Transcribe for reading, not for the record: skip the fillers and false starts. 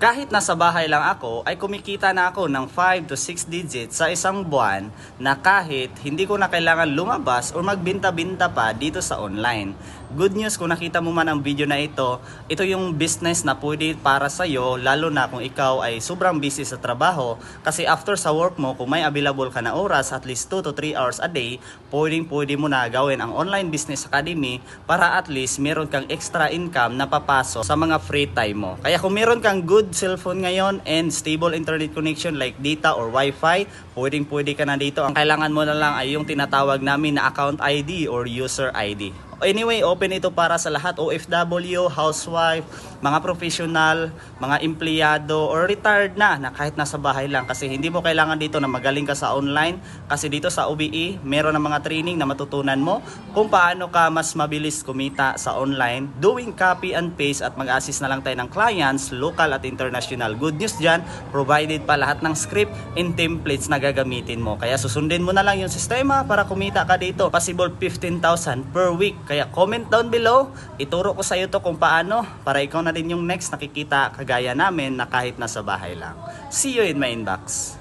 Kahit nasa bahay lang ako, ay kumikita na ako ng 5 to 6 digits sa isang buwan na kahit hindi ko na kailangan lumabas o magbinta-binta pa dito sa online. Good news kung nakita mo man ang video na ito yung business na pwede para sa'yo, lalo na kung ikaw ay sobrang busy sa trabaho. Kasi after sa work mo, kung may available ka na oras, at least 2 to 3 hours a day, pwede mo na gawin ang Online Business Academy para at least meron kang extra income na papasok sa mga free time mo. Kaya kung meron kang good cellphone ngayon and stable internet connection like data or wifi, pwede ka na dito. Ang kailangan mo na lang ay yung tinatawag namin na account ID or user ID. Anyway, open ito para sa lahat, OFW, housewife, mga professional, mga empleyado or retired na kahit nasa bahay lang, kasi hindi mo kailangan dito na magaling ka sa online, kasi dito sa OBE meron ng mga training na matutunan mo kung paano ka mas mabilis kumita sa online doing copy and paste, at mag-assist na lang tayo ng clients, local at international. Good news dyan, provided pa lahat ng script and templates na gagamitin mo, kaya susundin mo na lang yung sistema para kumita ka dito. Possible 15,000 per week. Kaya comment down below, ituro ko sa iyo to kung paano, para ikaw na din yung next nakikita kagaya namin na kahit nasa bahay lang. See you in my inbox.